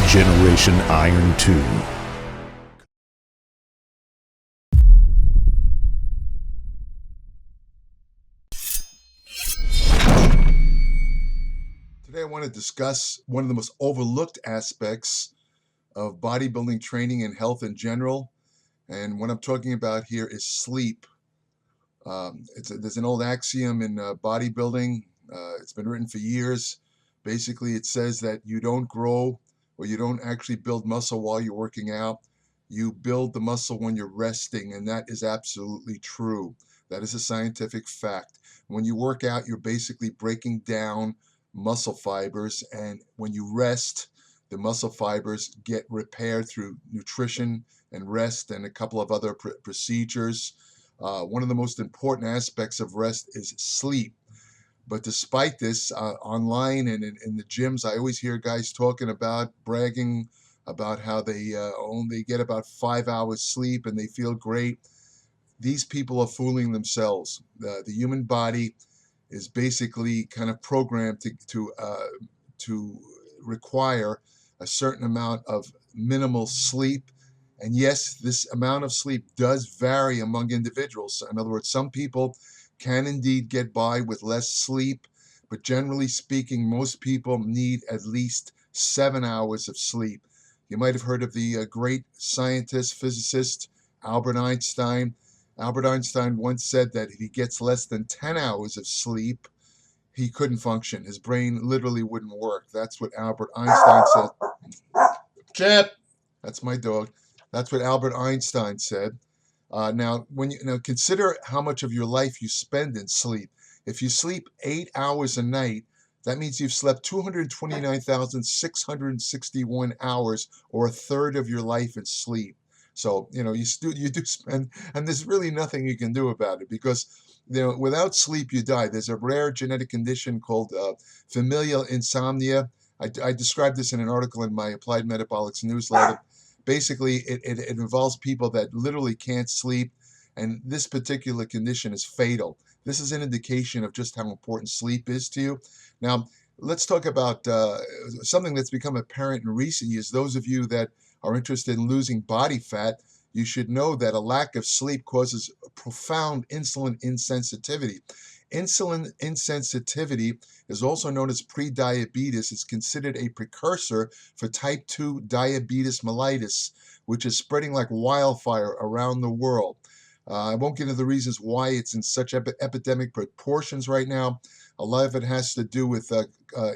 Generation Iron 2. Today I want to discuss one of the most overlooked aspects of bodybuilding training and health in general. And what I'm talking about here is sleep. There's an old axiom in bodybuilding. It's been written for years. Basically, it says that you don't grow or you don't actually build muscle while you're working out. You build the muscle when you're resting, and that is absolutely true. That is a scientific fact. When you work out, you're basically breaking down muscle fibers, and when you rest, the muscle fibers get repaired through nutrition and rest and a couple of other procedures. One of the most important aspects of rest is sleep. But despite this, online and in the gyms, I always hear guys talking about, bragging about how they only get about 5 hours sleep and they feel great. These people are fooling themselves. The human body is basically kind of programmed to require a certain amount of minimal sleep. And yes, this amount of sleep does vary among individuals. In other words, some people can indeed get by with less sleep, but generally speaking, most people need at least 7 hours of sleep. You might have heard of the great scientist, physicist, Albert Einstein. Albert Einstein once said that if he gets less than 10 hours of sleep, he couldn't function. His brain literally wouldn't work. That's what Albert Einstein said. Chip, that's my dog. That's what Albert Einstein said. Now, consider how much of your life you spend in sleep. If you sleep 8 hours a night, that means you've slept 229,661 hours, or a third of your life in sleep. So, you do spend, and there's really nothing you can do about it because, without sleep, you die. There's a rare genetic condition called familial insomnia. I described this in an article in my Applied Metabolics newsletter. Basically, it involves people that literally can't sleep, and this particular condition is fatal. This is an indication of just how important sleep is to you. Now, let's talk about something that's become apparent in recent years. Those of you that are interested in losing body fat, you should know that a lack of sleep causes profound insulin insensitivity. Insulin insensitivity is also known as prediabetes. It's considered a precursor for type 2 diabetes mellitus, which is spreading like wildfire around the world. I won't get into the reasons why it's in such epidemic proportions right now. A lot of it has to do with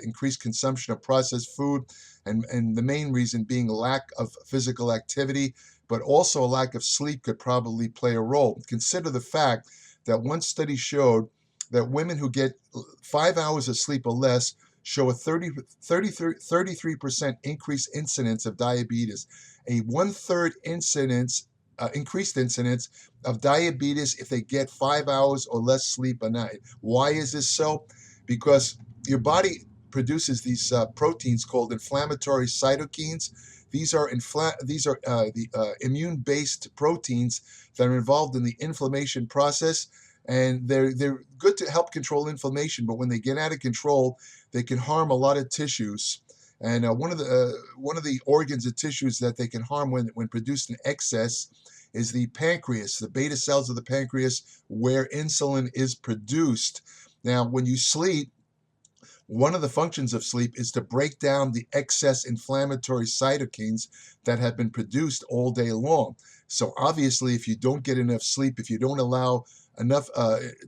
increased consumption of processed food, and the main reason being lack of physical activity, but also a lack of sleep could probably play a role. Consider the fact that one study showed that women who get 5 hours of sleep or less show a 33% increased incidence of diabetes, a one-third increased incidence of diabetes if they get 5 hours or less sleep a night. Why is this so? Because your body produces these proteins called inflammatory cytokines. These are the immune-based proteins that are involved in the inflammation process. And they're good to help control inflammation, but when they get out of control, they can harm a lot of tissues. And one of the organs and tissues that they can harm when produced in excess is the pancreas, the beta cells of the pancreas, where insulin is produced. Now, when you sleep, one of the functions of sleep is to break down the excess inflammatory cytokines that have been produced all day long. So obviously, if you don't get enough sleep, if you don't allow enough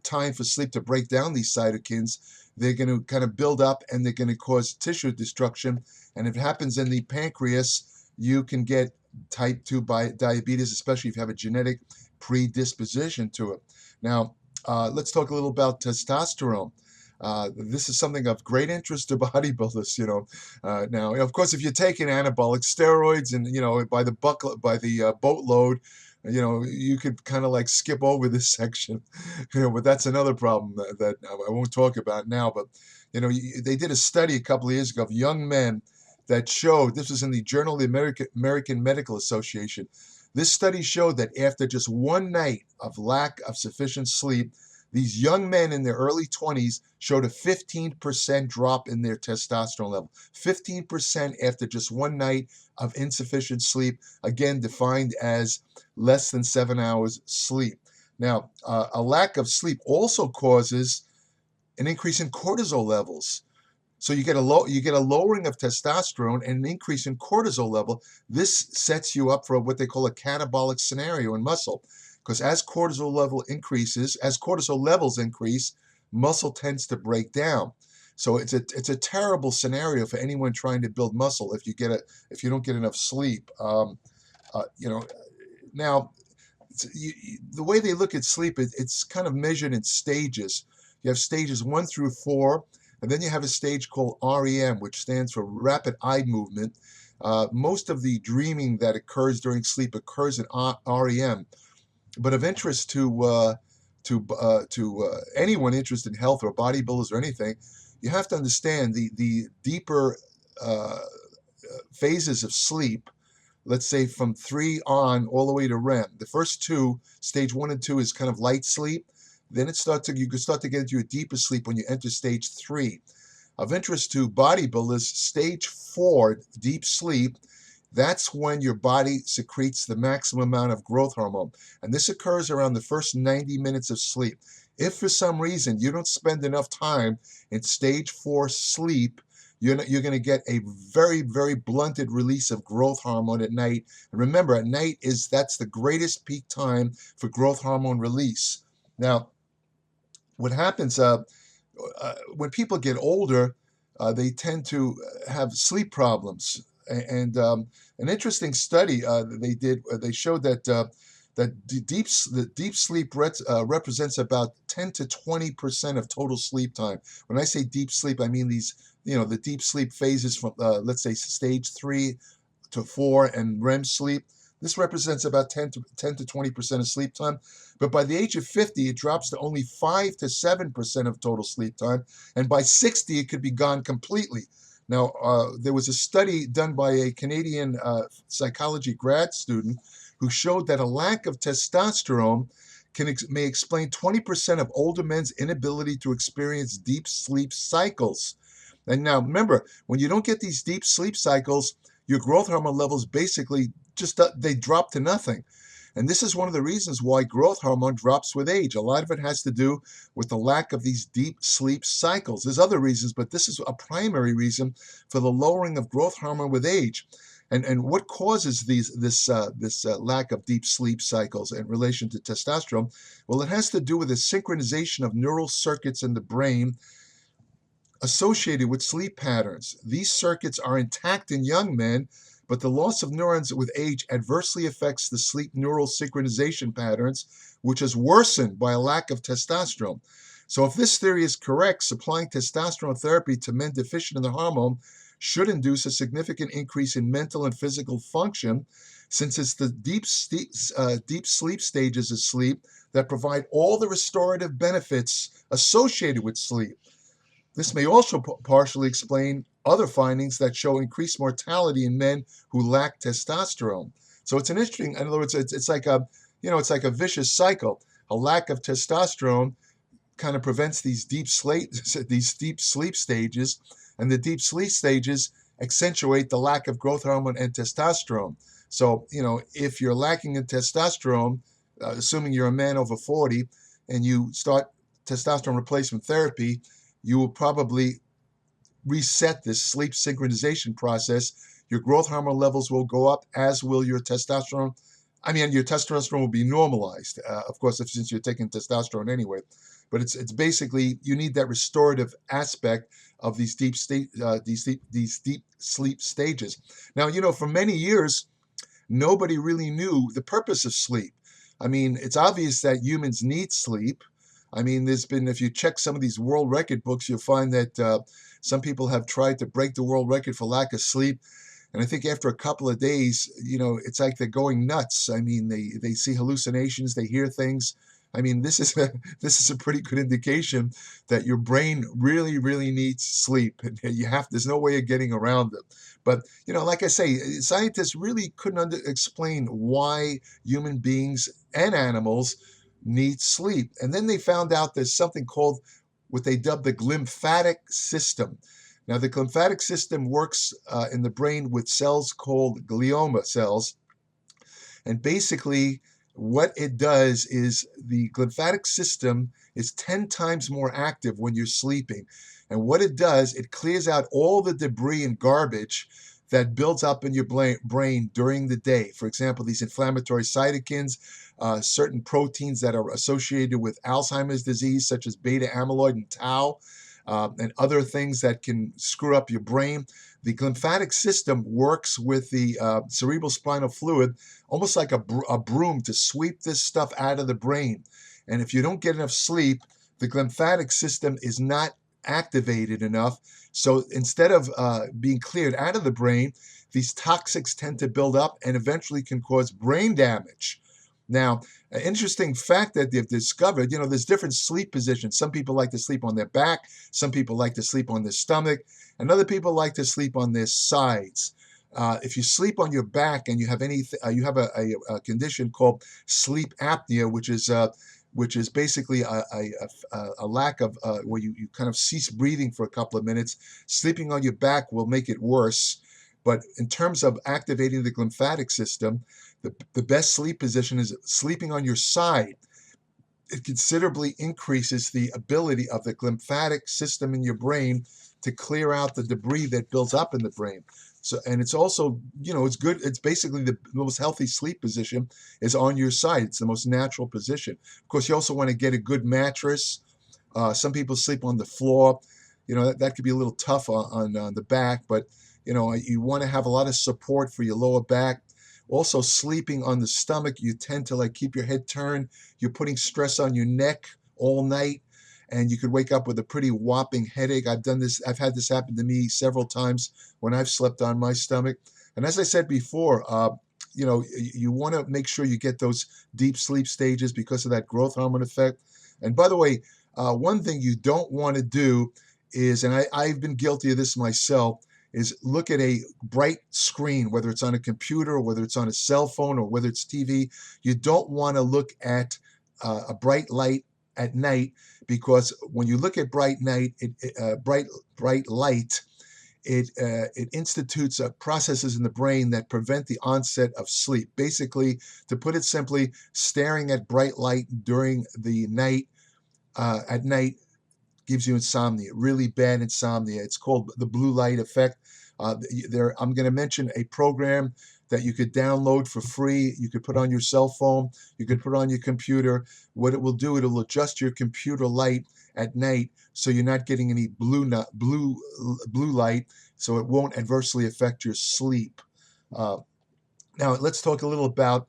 time for sleep to break down these cytokines, they're going to kind of build up and they're going to cause tissue destruction. And if it happens in the pancreas, you can get type 2 diabetes, especially if you have a genetic predisposition to it. Now, let's talk a little about testosterone. This is something of great interest to bodybuilders, Now, of course, if you're taking anabolic steroids and, by the boatload, you could kind of like skip over this section, but that's another problem that I won't talk about now. But, they did a study a couple of years ago of young men that showed, this was in the Journal of the American Medical Association. This study showed that after just one night of lack of sufficient sleep, these young men in their early 20s showed a 15% drop in their testosterone level. 15% after just one night of insufficient sleep, again defined as less than 7 hours sleep. Now, a lack of sleep also causes an increase in cortisol levels. So you get a lowering of testosterone and an increase in cortisol level. This sets you up for what they call a catabolic scenario in muscle, because as cortisol levels increase, muscle tends to break down. So it's a terrible scenario for anyone trying to build muscle if you don't get enough sleep. Now the way they look at sleep, it's kind of measured in stages. You have stages 1 through 4, and then you have a stage called REM, which stands for rapid eye movement. Most of the dreaming that occurs during sleep occurs in REM, but of interest to anyone interested in health or bodybuilders or anything, you have to understand the deeper phases of sleep. Let's say from 3 on all the way to REM. The first two, stage 1 and 2, is kind of light sleep. Then you can start to get into a deeper sleep when you enter stage 3. Of interest to bodybuilders, stage 4, deep sleep, that's when your body secretes the maximum amount of growth hormone. And this occurs around the first 90 minutes of sleep. If for some reason you don't spend enough time in stage 4 sleep, you're going to get a very, very blunted release of growth hormone at night. And remember, at night that's the greatest peak time for growth hormone release. Now, what happens when people get older, they tend to have sleep problems. And an interesting study they did, they showed that the deep sleep represents about 10 to 20% of total sleep time. When I say deep sleep, I mean the deep sleep phases from, let's say, stage 3 to 4 and REM sleep. This represents about 10 to 20% of sleep time. But by the age of 50, it drops to only 5 to 7% of total sleep time. And by 60, it could be gone completely. Now, there was a study done by a Canadian psychology grad student who showed that a lack of testosterone may explain 20% of older men's inability to experience deep sleep cycles. And now, remember, when you don't get these deep sleep cycles, your growth hormone levels basically they drop to nothing. And this is one of the reasons why growth hormone drops with age. A lot of it has to do with the lack of these deep sleep cycles. There's other reasons, but this is a primary reason for the lowering of growth hormone with age. And what causes this lack of deep sleep cycles in relation to testosterone? Well, it has to do with the synchronization of neural circuits in the brain associated with sleep patterns. These circuits are intact in young men, but the loss of neurons with age adversely affects the sleep neural synchronization patterns, which is worsened by a lack of testosterone. So if this theory is correct, supplying testosterone therapy to men deficient in the hormone should induce a significant increase in mental and physical function, since it's the deep sleep stages of sleep that provide all the restorative benefits associated with sleep. This may also partially explain other findings that show increased mortality in men who lack testosterone. So it's an interesting, in other words, it's like a vicious cycle. A lack of testosterone kind of prevents these deep sleep stages, and the deep sleep stages accentuate the lack of growth hormone and testosterone. So, if you're lacking in testosterone, assuming you're a man over 40, and you start testosterone replacement therapy, you will probably reset this sleep synchronization process. Your growth hormone levels will go up, as will your testosterone. Your testosterone will be normalized, of course, since you're taking testosterone anyway. But it's basically, you need that restorative aspect of these deep sleep stages. Now, for many years, nobody really knew the purpose of sleep. It's obvious that humans need sleep. If you check some of these world record books, you'll find that some people have tried to break the world record for lack of sleep. And I think after a couple of days, it's like they're going nuts. They see hallucinations, they hear things. This is a pretty good indication that your brain really, really needs sleep. And there's no way of getting around it. But, like I say, scientists really couldn't explain why human beings and animals need sleep. And then they found out there's something called what they dubbed the glymphatic system. Now, the glymphatic system works in the brain with cells called glioma cells. And basically, what it does is the glymphatic system is 10 times more active when you're sleeping. And what it does, it clears out all the debris and garbage that builds up in your brain during the day. For example, these inflammatory cytokines, certain proteins that are associated with Alzheimer's disease, such as beta amyloid and tau, and other things that can screw up your brain. The glymphatic system works with the cerebral spinal fluid almost like a broom to sweep this stuff out of the brain. And if you don't get enough sleep, the glymphatic system is not activated enough. So instead of being cleared out of the brain, these toxics tend to build up and eventually can cause brain damage. Now, an interesting fact that they've discovered, there's different sleep positions. Some people like to sleep on their back. Some people like to sleep on their stomach. And other people like to sleep on their sides. If you sleep on your back and you have a condition called sleep apnea, which is basically a lack of where you kind of cease breathing for a couple of minutes. Sleeping on your back will make it worse. But in terms of activating the glymphatic system, the best sleep position is sleeping on your side. It considerably increases the ability of the glymphatic system in your brain to clear out the debris that builds up in the brain. So, and it's also, it's good. It's basically the most healthy sleep position is on your side. It's the most natural position. Of course, you also want to get a good mattress. Some people sleep on the floor. That could be a little tough on the back, but you want to have a lot of support for your lower back. Also, sleeping on the stomach, you tend to keep your head turned. You're putting stress on your neck all night, and you could wake up with a pretty whopping headache. I've had this happen to me several times when I've slept on my stomach. And as I said before, you want to make sure you get those deep sleep stages because of that growth hormone effect. And by the way, one thing you don't want to do is, and I've been guilty of this myself, is look at a bright screen, whether it's on a computer or whether it's on a cell phone or whether it's TV. You don't want to look at a bright light at night, because when you look at bright light, it institutes processes in the brain that prevent the onset of sleep. Basically, to put it simply, staring at bright light during the night at night gives you insomnia, really bad insomnia. It's called the blue light effect. I'm going to mention a program that you could download for free. You could put on your cell phone. You could put on your computer. What it will do, it'll adjust your computer light at night so you're not getting any blue light, so it won't adversely affect your sleep. Now, let's talk a little about,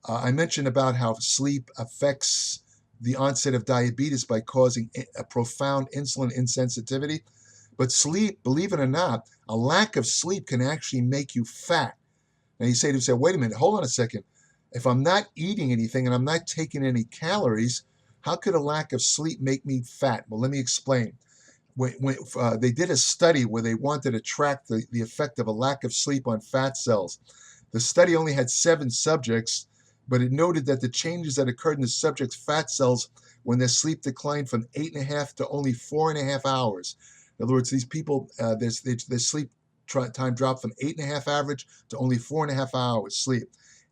I mentioned about how sleep affects the onset of diabetes by causing a profound insulin insensitivity. But sleep, believe it or not, a lack of sleep can actually make you fat. Now you say to yourself, wait a minute, hold on a second. If I'm not eating anything and I'm not taking any calories, how could a lack of sleep make me fat? Well, let me explain. When they did a study where they wanted to track the effect of a lack of sleep on fat cells. The study only had 7 subjects, but it noted that the changes that occurred in the subject's fat cells when their sleep declined from 8.5 to only 4.5 hours. In other words, these people, their sleep time dropped from 8.5 average to only 4.5 hours sleep.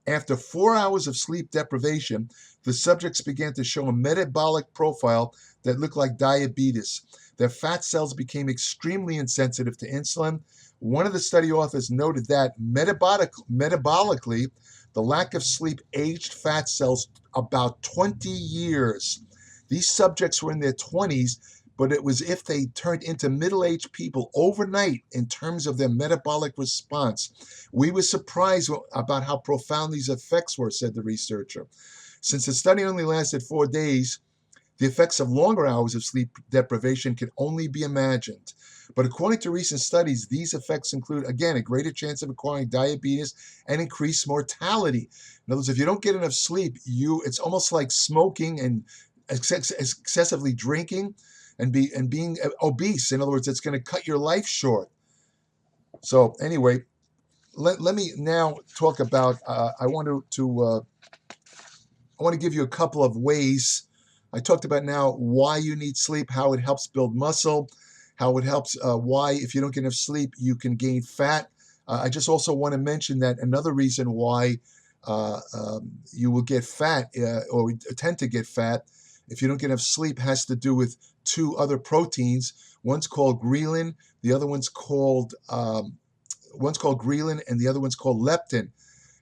After 4 hours of sleep deprivation, the subjects began to show a metabolic profile that looked like diabetes. Their fat cells became extremely insensitive to insulin. One of the study authors noted that metabolically, the lack of sleep aged fat cells about 20 years. These subjects were in their 20s, but it was if they turned into middle-aged people overnight in terms of their metabolic response. We were surprised about how profound these effects were, said the researcher. Since the study only lasted 4 days, the effects of longer hours of sleep deprivation can only be imagined. But according to recent studies, these effects include, again, a greater chance of acquiring diabetes and increased mortality. In other words, if you don't get enough sleep, it's almost like smoking and excessively drinking and being obese. In other words, it's going to cut your life short. So anyway, let me now talk about, I want to I want to give you a couple of ways. I talked about now why you need sleep, how it helps build muscle, how it helps, why if you don't get enough sleep, you can gain fat. I just also want to mention that another reason why you will get fat or tend to get fat if you don't get enough sleep has to do with two other proteins. One's called ghrelin, the other one's called ghrelin, and the other one's called leptin.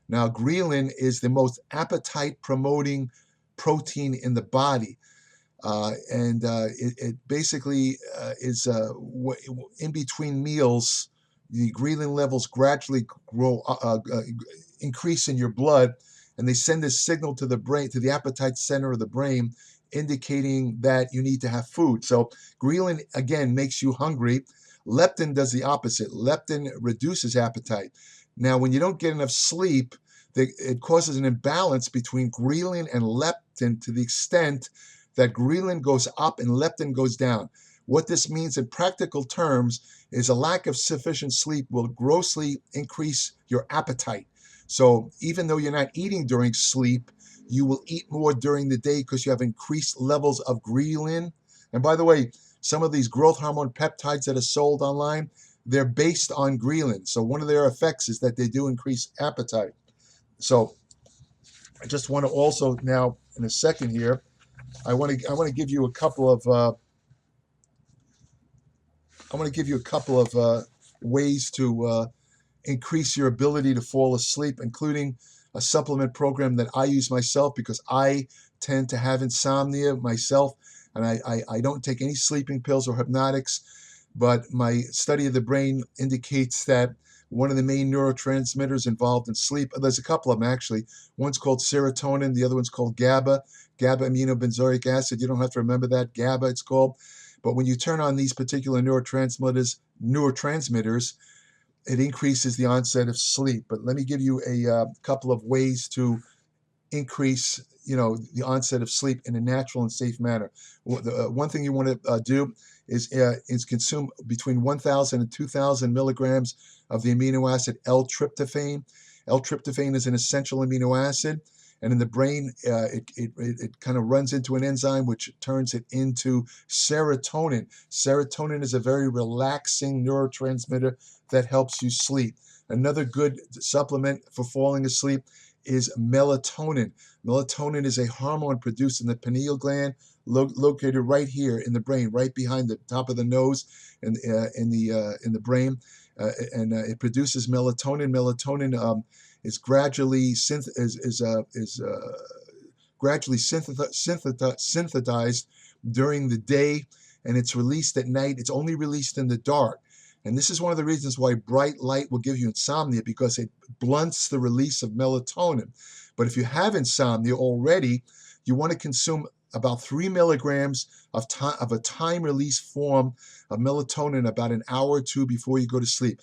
Now, ghrelin is the most appetite-promoting protein in the body, and it basically is in between meals. The ghrelin levels gradually increase in your blood, and they send a signal to the brain, to the appetite center of the brain, indicating that you need to have food. So ghrelin, again, makes you hungry. Leptin does the opposite. Leptin reduces appetite. Now, when you don't get enough sleep, it causes an imbalance between ghrelin and leptin to the extent that ghrelin goes up and leptin goes down. What this means in practical terms is a lack of sufficient sleep will grossly increase your appetite. So even though you're not eating during sleep, you will eat more during the day because you have increased levels of ghrelin. And by the way, some of these growth hormone peptides that are sold online, they're based on ghrelin. So one of their effects is that they do increase appetite. So I just want to also now, in a second here, I want to give you a couple of ways to increase your ability to fall asleep, including a supplement program that I use myself because I tend to have insomnia myself, and I don't take any sleeping pills or hypnotics, but my study of the brain indicates that one of the main neurotransmitters involved in sleep, there's a couple of them actually. One's called serotonin, the other one's called GABA aminobenzoic acid. You don't have to remember that, GABA it's called. But when you turn on these particular neurotransmitters, it increases the onset of sleep. But let me give you a couple of ways to increase, the onset of sleep in a natural and safe manner. One thing you want to do is consume between 1,000 and 2,000 milligrams of the amino acid L-tryptophan. L-tryptophan is an essential amino acid, and in the brain, it kind of runs into an enzyme which turns it into serotonin. Serotonin is a very relaxing neurotransmitter that helps you sleep. Another good supplement for falling asleep is melatonin. Melatonin is a hormone produced in the pineal gland, located right here in the brain, right behind the top of the nose, and in the brain, and it produces melatonin. Melatonin is gradually synthesized during the day, and it's released at night. It's only released in the dark. And this is one of the reasons why bright light will give you insomnia, because it blunts the release of melatonin. But if you have insomnia already, you want to consume about 3 milligrams of a time-release form of melatonin about an hour or two before you go to sleep.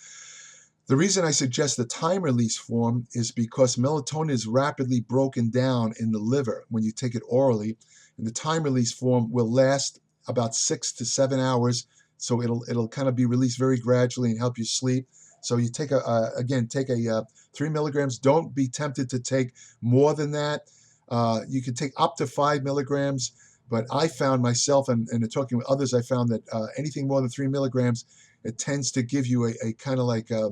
The reason I suggest the time-release form is because melatonin is rapidly broken down in the liver when you take it orally, and the time-release form will last about 6 to 7 hours. So it'll kind of be released very gradually and help you sleep. So you take 3 milligrams. Don't be tempted to take more than that. You can take up to 5 milligrams, but I found myself, and talking with others, I found that anything more than 3 milligrams, it tends to give you a kind of like a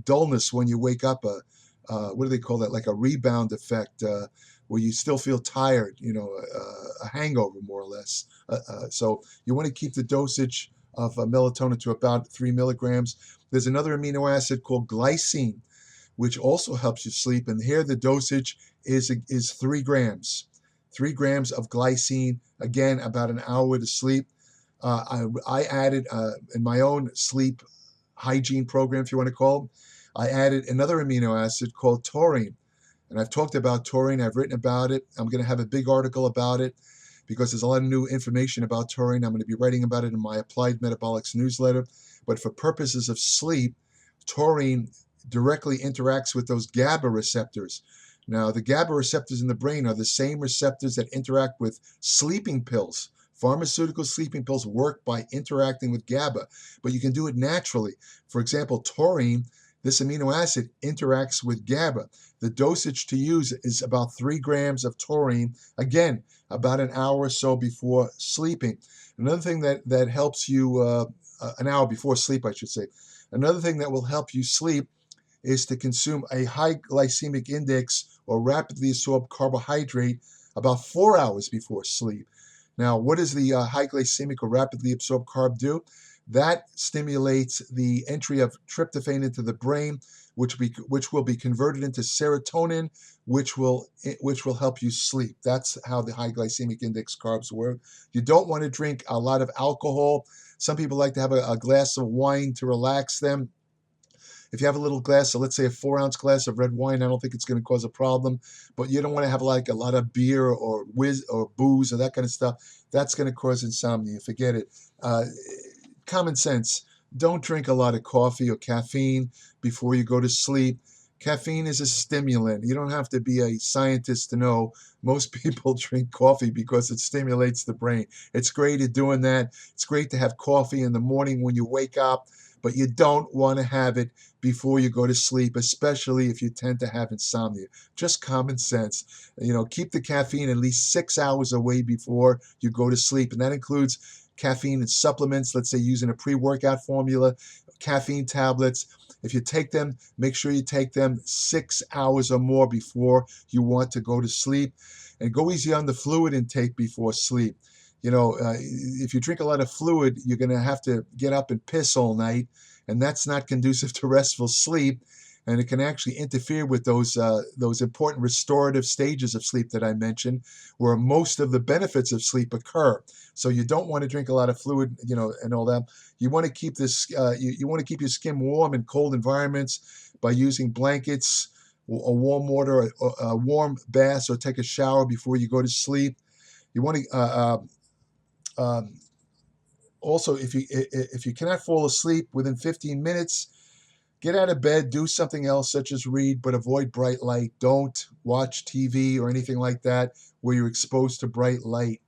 dullness when you wake up. What do they call that? Like a rebound effect, where you still feel tired. A hangover more or less. So you want to keep the dosage of melatonin to about 3 milligrams. There's another amino acid called glycine, which also helps you sleep. And here the dosage is 3 grams. 3 grams of glycine, again, about an hour to sleep. I added, in my own sleep hygiene program, if you want to call it, I added another amino acid called taurine. And I've talked about taurine. I've written about it. I'm going to have a big article about it because there's a lot of new information about taurine. I'm going to be writing about it in my Applied Metabolics newsletter. But for purposes of sleep, taurine directly interacts with those GABA receptors. Now, the GABA receptors in the brain are the same receptors that interact with sleeping pills. Pharmaceutical sleeping pills work by interacting with GABA, but you can do it naturally. For example, taurine This amino acid interacts with GABA. The dosage to use is about 3 grams of taurine, again, about an hour or so before sleeping. Another thing that helps you, an hour before sleep, I should say. Another thing that will help you sleep is to consume a high glycemic index or rapidly absorbed carbohydrate about 4 hours before sleep. Now, what does the high glycemic or rapidly absorbed carb do? That stimulates the entry of tryptophan into the brain, which will be converted into serotonin, which will help you sleep. That's how the high glycemic index carbs work. You don't want to drink a lot of alcohol. Some people like to have a glass of wine to relax them. If you have a little glass, so let's say a 4-ounce glass of red wine, I don't think it's going to cause a problem. But you don't want to have like a lot of beer or booze or that kind of stuff. That's going to cause insomnia. Forget it. Common sense. Don't drink a lot of coffee or caffeine before you go to sleep. Caffeine is a stimulant. You don't have to be a scientist to know most people drink coffee because it stimulates the brain. It's great at doing that. It's great to have coffee in the morning when you wake up, but you don't want to have it before you go to sleep, especially if you tend to have insomnia. Just common sense. Keep the caffeine at least 6 hours away before you go to sleep, and that includes caffeine and supplements, let's say using a pre-workout formula, caffeine tablets. If you take them, make sure you take them 6 hours or more before you want to go to sleep. And go easy on the fluid intake before sleep. If you drink a lot of fluid, you're going to have to get up and piss all night, and that's not conducive to restful sleep. And it can actually interfere with those important restorative stages of sleep that I mentioned, where most of the benefits of sleep occur. So you don't want to drink a lot of fluid, and all that. You want to keep this. You want to keep your skin warm in cold environments by using blankets, or warm water, or warm baths, or take a shower before you go to sleep. You want to also, if you cannot fall asleep within 15 minutes. Get out of bed, do something else such as read, but avoid bright light. Don't watch TV or anything like that where you're exposed to bright light.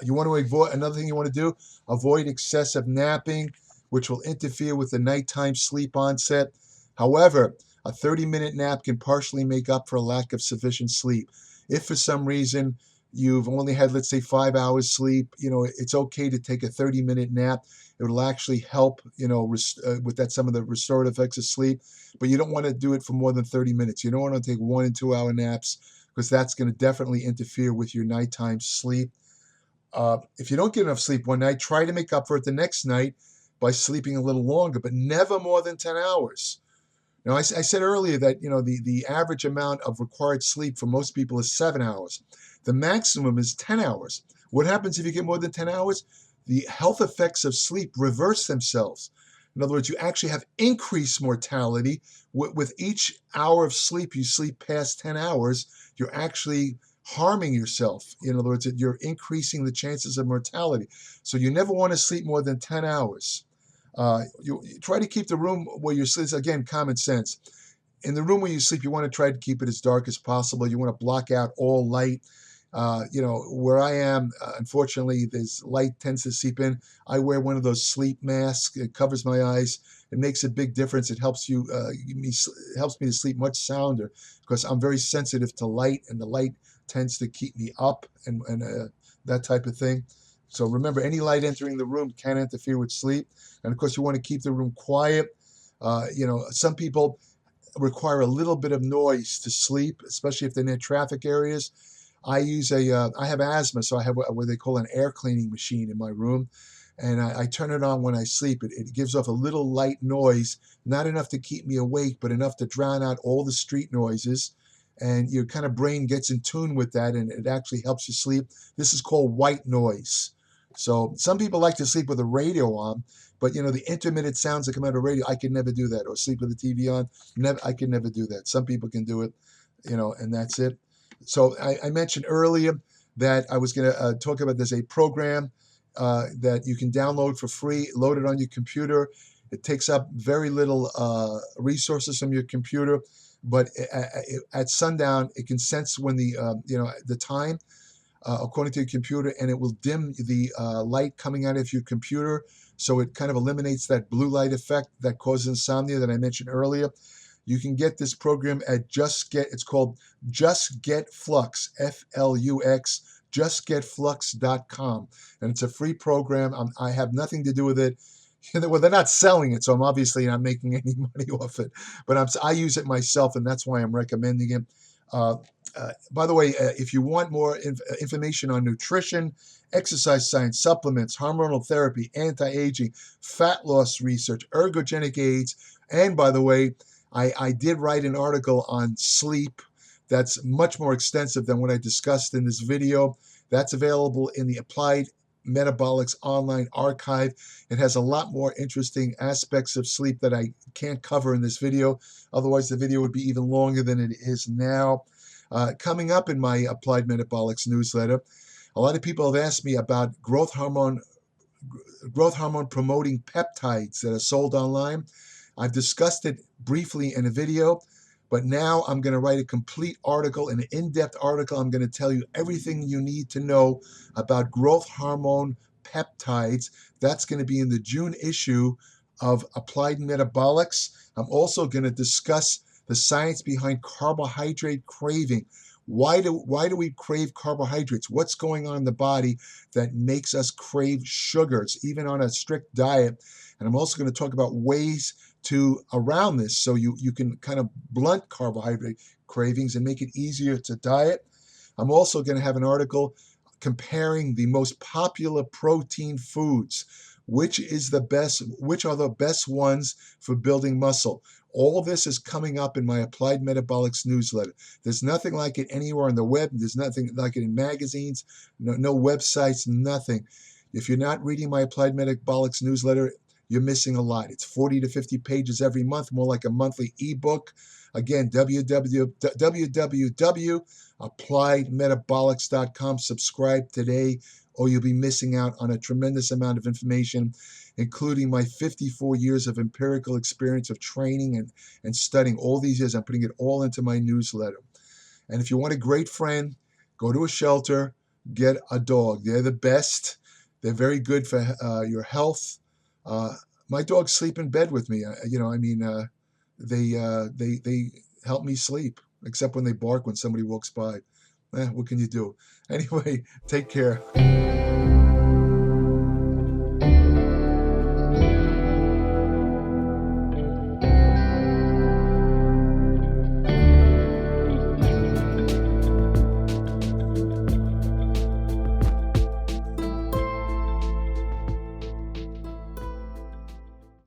You want to avoid, another thing you want to do, avoid excessive napping, which will interfere with the nighttime sleep onset. However, a 30-minute nap can partially make up for a lack of sufficient sleep. If for some reason you've only had, let's say, 5 hours sleep, it's okay to take a 30-minute nap. It will actually help, with that, some of the restorative effects of sleep. But you don't want to do it for more than 30 minutes. You don't want to take 1 and 2 hour naps, because that's going to definitely interfere with your nighttime sleep. If you don't get enough sleep one night, try to make up for it the next night by sleeping a little longer, but never more than 10 hours. Now, I said earlier that, the average amount of required sleep for most people is 7 hours. The maximum is 10 hours. What happens if you get more than 10 hours? The health effects of sleep reverse themselves. In other words, you actually have increased mortality. With each hour of sleep you sleep past 10 hours, you're actually harming yourself. In other words, you're increasing the chances of mortality. So you never want to sleep more than 10 hours. You try to keep the room where you sleep, again, common sense. In the room where you sleep, you want to try to keep it as dark as possible. You want to block out all light. Where I am, unfortunately, there's light tends to seep in. I wear one of those sleep masks. It covers my eyes. It makes a big difference. It helps helps me to sleep much sounder, because I'm very sensitive to light, and the light tends to keep me up and that type of thing. So remember, any light entering the room can interfere with sleep. And of course, you want to keep the room quiet. Some people require a little bit of noise to sleep, especially if they're near traffic areas. I have asthma, so I have what they call an air cleaning machine in my room, and I turn it on when I sleep. It gives off a little light noise, not enough to keep me awake, but enough to drown out all the street noises, and your kind of brain gets in tune with that, and it actually helps you sleep. This is called white noise. So some people like to sleep with the radio on, but the intermittent sounds that come out of radio, I can never do that. Or sleep with the TV on, I can never do that. Some people can do it, and that's it. So I mentioned earlier that I was going to talk about, there's a program that you can download for free, load it on your computer. It takes up very little resources from your computer, but at sundown, it can sense when the time. according to your computer, and it will dim the light coming out of your computer. So it kind of eliminates that blue light effect that causes insomnia that I mentioned earlier. You can get this program at it's called Just Get Flux, Flux, justgetflux.com. And it's a free program. I have nothing to do with it. Well, they're not selling it, so I'm obviously not making any money off it. But I use it myself, and that's why I'm recommending it. By the way, if you want more information on nutrition, exercise science, supplements, hormonal therapy, anti-aging, fat loss research, ergogenic aids, and by the way, I did write an article on sleep that's much more extensive than what I discussed in this video. That's available in the Applied Metabolics online archive. It has a lot more interesting aspects of sleep that I can't cover in this video. Otherwise, the video would be even longer than it is now. Coming up in my Applied Metabolics newsletter, a lot of people have asked me about growth hormone promoting peptides that are sold online. I've discussed it briefly in a video, but now I'm going to write a complete article, an in-depth article. I'm going to tell you everything you need to know about growth hormone peptides. That's going to be in the June issue of Applied Metabolics. I'm also going to discuss the science behind carbohydrate craving. Why do we crave carbohydrates? What's going on in the body that makes us crave sugars, even on a strict diet? And I'm also going to talk about ways around this so you can kind of blunt carbohydrate cravings and make it easier to diet. I'm also going to have an article comparing the most popular protein foods. Which are the best ones for building muscle? All of this is coming up in my Applied Metabolics newsletter. There's nothing like it anywhere on the web. There's nothing like it in magazines, no websites, nothing. If you're not reading my Applied Metabolics newsletter, you're missing a lot. It's 40 to 50 pages every month, more like a monthly ebook. Again, www.appliedmetabolics.com. Subscribe today, or you'll be missing out on a tremendous amount of information, including my 54 years of empirical experience of training and studying. All these years, I'm putting it all into my newsletter. And if you want a great friend, go to a shelter, get a dog. They're the best. They're very good for your health. My dogs sleep in bed with me. They help me sleep, except when they bark when somebody walks by. What can you do? Anyway, take care.